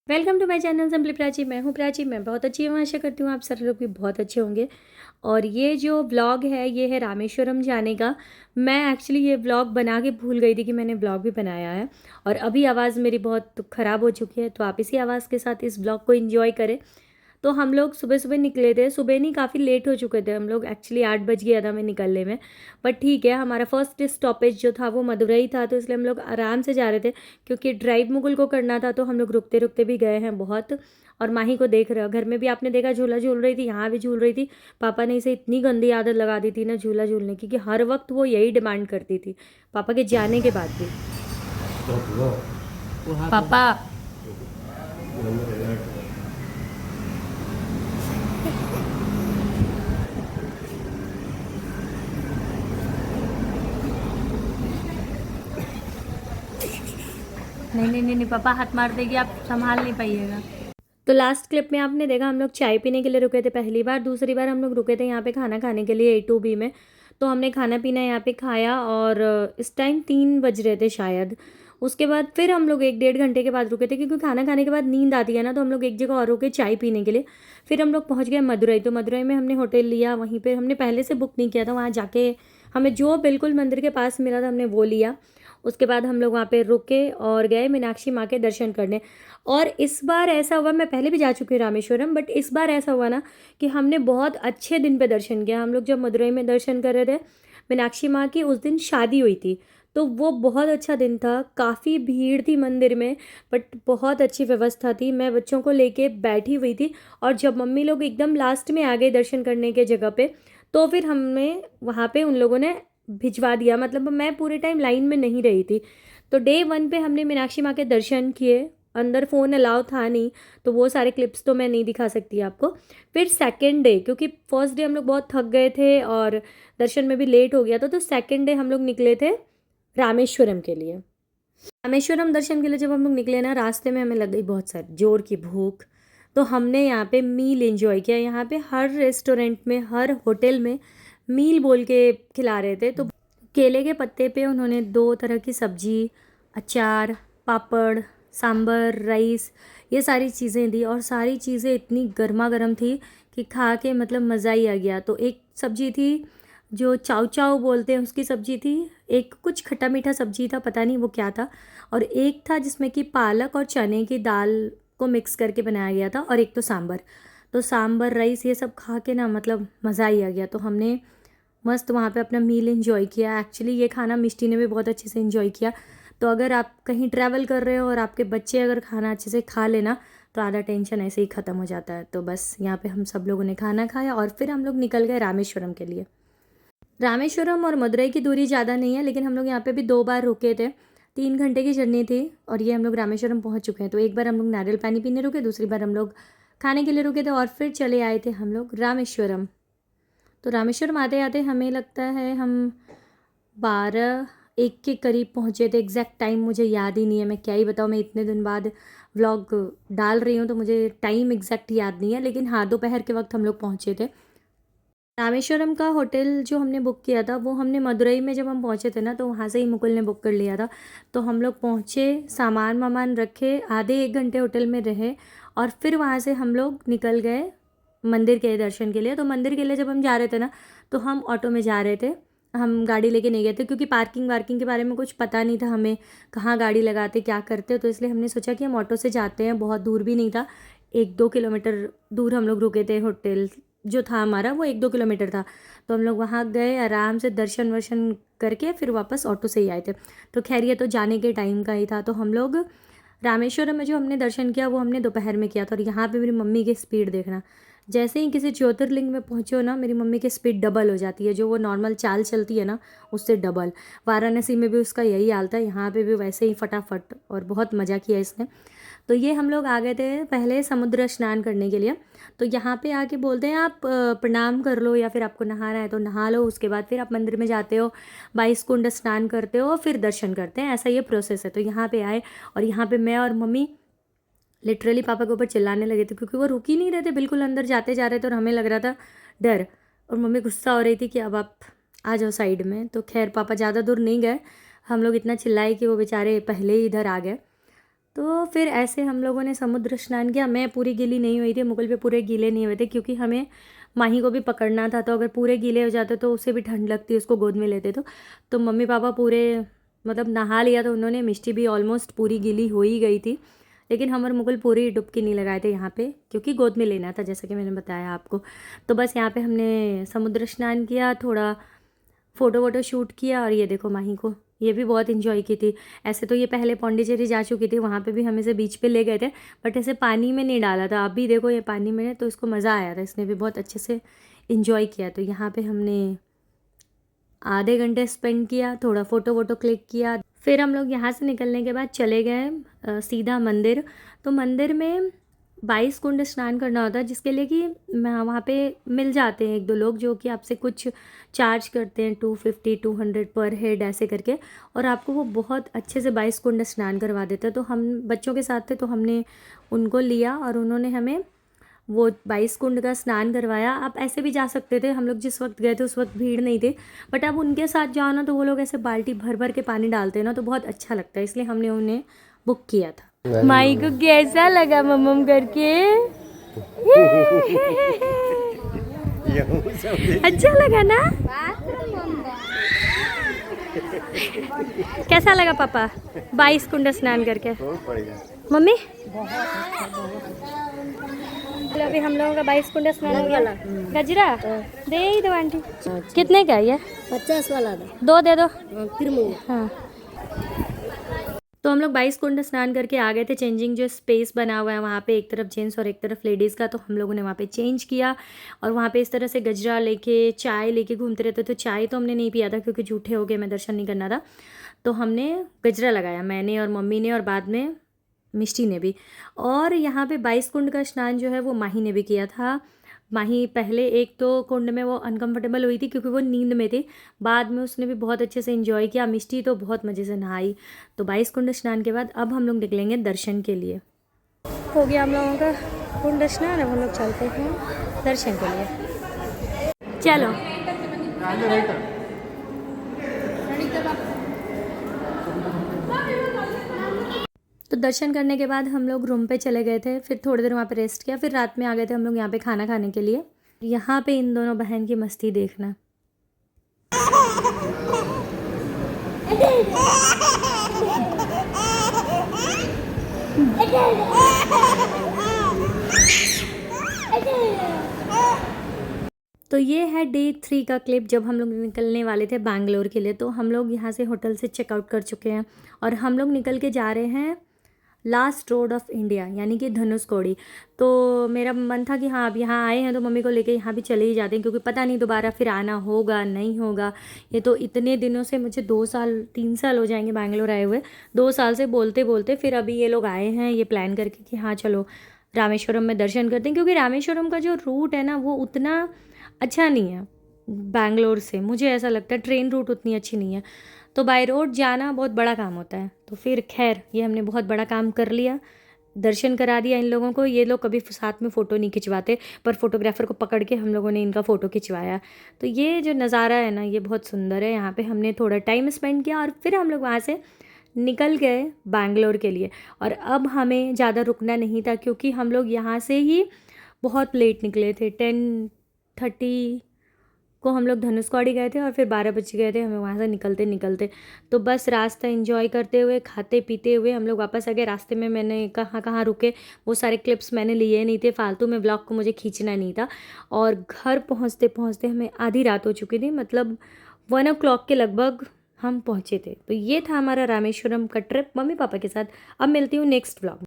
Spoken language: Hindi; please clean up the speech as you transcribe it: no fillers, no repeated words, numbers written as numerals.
Welcome to my channel simply Prachi. मैं हूँ प्राची। मैं बहुत अच्छी हूँ, आशा करती हूँ आप सारे लोग भी बहुत अच्छे होंगे। और ये जो व्लॉग है ये है रामेश्वरम जाने का। मैं एक्चुअली ये व्लॉग बना के भूल गई थी कि मैंने व्लॉग भी बनाया है। और अभी आवाज़ मेरी बहुत ख़राब हो चुकी है, तो आप इसी आवाज़ के साथ इस व्लॉग को एंजॉय करें। तो हम लोग सुबह सुबह निकले थे। सुबह नहीं, काफ़ी लेट हो चुके थे हम लोग। एक्चुअली 8 बज गया था हमें निकलने में। बट ठीक है, हमारा फर्स्ट स्टॉपेज जो था वो मदुरई था, तो इसलिए हम लोग आराम से जा रहे थे क्योंकि ड्राइव मुगल को करना था। तो हम लोग रुकते रुकते भी गए हैं बहुत। और माही को देख रहे हो, घर में भी आपने देखा झूला झूल रही थी, यहाँ भी झूल रही थी। पापा ने इसे इतनी गंदी आदत लगा दी थी ना झूला झूलने की, कि हर वक्त वो यही डिमांड करती थी पापा के जाने के बाद भी। पापा नहीं नहीं नहीं नहीं, पापा हाथ मार देगी, आप संभाल नहीं पाइएगा। तो लास्ट क्लिप में आपने देखा हम लोग चाय पीने के लिए रुके थे पहली बार। दूसरी बार हम लोग रुके थे यहाँ पे खाना खाने के लिए A2B में। तो हमने खाना पीना यहाँ पे खाया और इस टाइम 3 बज रहे थे शायद। उसके बाद फिर हम लोग 1 डेढ़ घंटे के बाद रुके थे क्योंकि खाना खाने के बाद नींद आती है ना, तो हम लोग एक जगह और रुके चाय पीने के लिए। फिर हम लोग पहुँच गए मदुरई। तो मदुरई में हमने होटल लिया, वहीं पर हमने पहले से बुक नहीं किया था। वहाँ जाके हमें जो बिल्कुल मंदिर के पास मिला था हमने वो लिया। उसके बाद हम लोग वहाँ पे रुके और गए मीनाक्षी माँ के दर्शन करने। और इस बार ऐसा हुआ, मैं पहले भी जा चुकी हूँ रामेश्वरम, बट इस बार ऐसा हुआ ना कि हमने बहुत अच्छे दिन पे दर्शन किया। हम लोग जब मदुरई में दर्शन कर रहे थे मीनाक्षी माँ की, उस दिन शादी हुई थी, तो वो बहुत अच्छा दिन था। काफ़ी भीड़ थी मंदिर में, बट बहुत अच्छी व्यवस्था थी। मैं बच्चों को लेके बैठी हुई थी और जब मम्मी लोग एकदम लास्ट में आ गए दर्शन करने के जगह पे, तो फिर हमें वहाँ पे उन लोगों ने भिजवा दिया। मतलब मैं पूरे टाइम लाइन में नहीं रही थी। तो डे 1 पे हमने मीनाक्षी माँ के दर्शन किए। अंदर फ़ोन अलाउ था नहीं, तो वो सारे क्लिप्स तो मैं नहीं दिखा सकती आपको। फिर सेकेंड डे, क्योंकि फर्स्ट डे हम लोग बहुत थक गए थे और दर्शन में भी लेट हो गया था, तो सेकेंड डे हम लोग निकले थे रामेश्वरम के लिए। रामेश्वरम दर्शन के लिए जब हम लोग निकले ना, रास्ते में हमें लग गई बहुत सारी जोर की भूख। तो हमने यहाँ पे मील एंजॉय किया। यहाँ पे हर रेस्टोरेंट में, हर होटल में मील बोल के खिला रहे थे। तो केले के पत्ते पे उन्होंने 2 तरह की सब्जी, अचार, पापड़, सांभर, राइस, ये सारी चीज़ें दी। और सारी चीज़ें इतनी गर्मा गर्म थी कि खा के मतलब मज़ा ही आ गया। तो एक सब्जी थी जो चाव चाव बोलते हैं, उसकी सब्जी थी। एक कुछ खट्टा मीठा सब्जी था, पता नहीं वो क्या था। और एक था जिसमें कि पालक और चने की दाल को मिक्स करके बनाया गया था। और एक तो सांभर। तो सांभर, राइस, ये सब खा के ना मतलब मज़ा ही आ गया। तो हमने मस्त वहाँ पे अपना मील एंजॉय किया। एक्चुअली ये खाना मिष्टी ने भी बहुत अच्छे से एंजॉय किया। तो अगर आप कहीं ट्रैवल कर रहे हो और आपके बच्चे अगर खाना अच्छे से खा लेना, तो आधा टेंशन ऐसे ही ख़त्म हो जाता है। तो बस यहाँ पे हम सब लोगों ने खाना खाया और फिर हम लोग निकल गए रामेश्वरम के लिए। रामेश्वरम और मदुरई की दूरी ज़्यादा नहीं है, लेकिन हम लोग यहाँ पे भी 2 बार रुके थे। 3 घंटे की जर्नी थी और ये हम लोग रामेश्वरम पहुँच चुके हैं। तो एक बार हम लोग नारियल पानी पीने रुके, दूसरी बार हम लोग खाने के लिए रुके थे और फिर चले आए थे हम लोग रामेश्वरम। तो रामेश्वरम आते आते हमें लगता है हम 12-1 के करीब पहुँचे थे। एग्जैक्ट टाइम मुझे याद ही नहीं है, मैं क्या ही बताऊँ। मैं इतने दिन बाद व्लॉग डाल रही हूँ तो मुझे टाइम एग्जैक्ट याद नहीं है, लेकिन हाँ, दोपहर के वक्त हम लोग पहुँचे थे। रामेश्वरम का होटल जो हमने बुक किया था वो हमने मदुरई में जब हम पहुँचे थे ना, तो वहाँ से ही मुकुल ने बुक कर लिया था। तो हम लोग पहुँचे, सामान वामान रखे, आधे 1 घंटे होटल में रहे और फिर वहाँ से हम लोग निकल गए मंदिर के दर्शन के लिए। तो मंदिर के लिए जब हम जा रहे थे ना, तो हम ऑटो में जा रहे थे। हम गाड़ी लेके नहीं गए थे क्योंकि पार्किंग वार्किंग के बारे में कुछ पता नहीं था हमें, कहाँ गाड़ी लगाते क्या करते। तो इसलिए हमने सोचा कि हम ऑटो से जाते हैं। बहुत दूर भी नहीं था, 1-2 किलोमीटर दूर हम लोग रुके थे। होटल जो था हमारा वो 1-2 किलोमीटर था। तो हम लोग वहाँ गए, आराम से दर्शन वर्शन करके फिर वापस ऑटो से ही आए थे। तो खैर ये तो जाने के टाइम का ही था। तो हम लोग रामेश्वरम में जो हमने दर्शन किया वो हमने दोपहर में किया था। और यहाँ पे मेरी मम्मी की स्पीड देखना, जैसे ही किसी ज्योतिर्लिंग में पहुँचे हो ना, मेरी मम्मी की स्पीड डबल हो जाती है। जो वो नॉर्मल चाल चलती है ना, उससे डबल। वाराणसी में भी उसका यही हाल था, यहाँ पे भी वैसे ही फटाफट। और बहुत मज़ा किया इसने। तो ये हम लोग आ गए थे पहले समुद्र स्नान करने के लिए। तो यहाँ पे आके बोलते हैं आप प्रणाम कर लो या फिर आपको नहाना है तो नहा लो। उसके बाद फिर आप मंदिर में जाते हो, 22 कुंड स्नान करते हो, फिर दर्शन करते हैं। ऐसा ये प्रोसेस है। तो यहाँ पे आए और यहाँ पे मैं और मम्मी लिटरली पापा के ऊपर चिल्लाने लगे थे क्योंकि वो रुक ही नहीं रहे थे, बिल्कुल अंदर जाते जा रहे थे और हमें लग रहा था डर। और मम्मी गुस्सा हो रही थी कि अब आप आ जाओ साइड में। तो खैर पापा ज़्यादा दूर नहीं गए, हम लोग इतना चिल्लाए कि वो बेचारे पहले ही इधर आ गए। तो फिर ऐसे हम लोगों ने समुद्र स्नान किया। मैं पूरी गीली नहीं हुई थी, मुकुल पे पूरे गीले नहीं हुए थे, क्योंकि हमें माही को भी पकड़ना था, तो अगर पूरे गीले हो जाते तो उसे भी ठंड लगती, उसको गोद में लेते तो मम्मी पापा पूरे मतलब नहा लिया, तो उन्होंने, मिष्टी भी ऑलमोस्ट पूरी गीली हो ही गई थी, लेकिन हम और मुकुल पूरी डुबकी नहीं लगाए थे यहाँ पे, क्योंकि गोद में लेना था, जैसा कि मैंने बताया आपको। तो बस यहाँ पे हमने समुद्र स्नान किया, थोड़ा फ़ोटो वोटो शूट किया, और ये देखो माही को, ये भी बहुत इन्जॉय की थी। ऐसे तो ये पहले पौंडीचेरी जा चुकी थी, वहाँ पे भी हम इसे बीच पे ले गए थे, बट ऐसे पानी में नहीं डाला था। अभी देखो ये पानी में है, तो इसको मज़ा आया था, इसने भी बहुत अच्छे से इन्जॉय किया। तो यहाँ पे हमने आधे घंटे स्पेंड किया, थोड़ा फ़ोटो वोटो क्लिक किया। फिर हम लोग यहाँ से निकलने के बाद चले गए सीधा मंदिर। तो मंदिर में 22 कुंड स्नान करना होता है, जिसके लिए कि वहाँ पे मिल जाते हैं एक दो लोग जो कि आपसे कुछ चार्ज करते हैं, 250 200 पर हेड ऐसे करके, और आपको वो बहुत अच्छे से 22 कुंड स्नान करवा देते हैं। तो हम बच्चों के साथ थे, तो हमने उनको लिया और उन्होंने हमें वो 22 कुंड का स्नान करवाया। आप ऐसे भी जा सकते थे, हम लोग जिस वक्त गए थे उस वक्त भीड़ नहीं थी, बट अब उनके साथ जाओ ना, तो वो लोग ऐसे बाल्टी भर भर के पानी डालते हैं ना, तो बहुत अच्छा लगता है, इसलिए हमने उन्हें बुक किया था। माई को कैसा लगा मम्मम करके? अच्छा लगा ना? कैसा लगा पापा 22 कुंड स्नान करके? मम्मी अभी हम लोगों का 22 कुंड स्नान हो गया। गजरा दे ही दो आंटी। कितने का है ये? 50 वाला दो दे दो। फिर हाँ, तो हम लोग 22 कुंड स्नान करके आ गए थे। चेंजिंग जो स्पेस बना हुआ है वहाँ पे, एक तरफ जेंट्स और एक तरफ लेडीज़ का, तो हम लोगों ने वहाँ पे चेंज किया, और वहाँ पे इस तरह से गजरा लेके चाय लेके घूमते रहते। तो चाय तो हमने नहीं पिया था, क्योंकि झूठे हो गए, मैं दर्शन नहीं करना था, तो हमने गजरा लगाया, मैंने और मम्मी ने, और बाद में मिष्टी ने भी। और यहाँ पे 22 कुंड का स्नान जो है वो माही ने भी किया था। माही पहले एक तो कुंड में वो अनकंफर्टेबल हुई थी, क्योंकि वो नींद में थी, बाद में उसने भी बहुत अच्छे से एंजॉय किया। मिष्टी तो बहुत मज़े से नहाई। तो 22 कुंड स्नान के बाद अब हम लोग निकलेंगे दर्शन के लिए। हो गया हम लोगों का कुंड स्नान, अब हम लोग चलते हैं दर्शन के लिए। चलो तो दर्शन करने के बाद हम लोग रूम पे चले गए थे, फिर थोड़ी देर वहाँ पे रेस्ट किया, फिर रात में आ गए थे हम लोग यहाँ पे खाना खाने के लिए। यहाँ पे इन दोनों बहन की मस्ती देखना। तो ये है डे 3 का क्लिप, जब हम लोग निकलने वाले थे बैंगलोर के लिए। तो हम लोग यहाँ से होटल से चेकआउट कर चुके हैं, और हम लोग निकल के जा रहे हैं लास्ट रोड ऑफ इंडिया, यानी कि धनुषकोडी। तो मेरा मन था कि हाँ अब यहाँ आए हैं तो मम्मी को लेके यहाँ भी चले ही जाते हैं, क्योंकि पता नहीं दोबारा फिर आना होगा नहीं होगा। ये तो इतने दिनों से, मुझे 2 साल 3 साल हो जाएंगे बैंगलोर आए हुए, 2 साल से बोलते बोलते फिर अभी ये लोग आए हैं ये प्लान करके कि हाँ चलो रामेश्वरम में दर्शन करते हैं। क्योंकि रामेश्वरम का जो रूट है ना वो उतना अच्छा नहीं है बैंगलोर से, मुझे ऐसा लगता है ट्रेन रूट उतनी अच्छी नहीं है, तो बाय रोड जाना बहुत बड़ा काम होता है। तो फिर खैर ये हमने बहुत बड़ा काम कर लिया, दर्शन करा दिया इन लोगों को। ये लोग कभी साथ में फ़ोटो नहीं खिंचवाते, पर फोटोग्राफर को पकड़ के हम लोगों ने इनका फ़ोटो खिंचवाया। तो ये जो नज़ारा है ना ये बहुत सुंदर है। यहाँ पे हमने थोड़ा टाइम स्पेंड किया, और फिर हम लोग वहाँ से निकल गए बैंगलोर के लिए। और अब हमें ज़्यादा रुकना नहीं था, क्योंकि हम लोग यहाँ से ही बहुत लेट निकले थे। 10:30 को हम लोग धनुषकोडी गए थे, और फिर 12 बज गए थे हमें वहाँ से निकलते निकलते। तो बस रास्ता एंजॉय करते हुए खाते पीते हुए हम लोग वापस आ गए। रास्ते में मैंने कहाँ कहाँ रुके वो सारे क्लिप्स मैंने लिए नहीं थे, फालतू में ब्लॉग को मुझे खींचना नहीं था। और घर पहुँचते पहुँचते हमें आधी रात हो चुकी थी, मतलब 1 o'clock के लगभग हम पहुँचे थे। तो ये था हमारा रामेश्वरम का ट्रिप मम्मी पापा के साथ। अब मिलती हूँ नेक्स्ट ब्लॉग।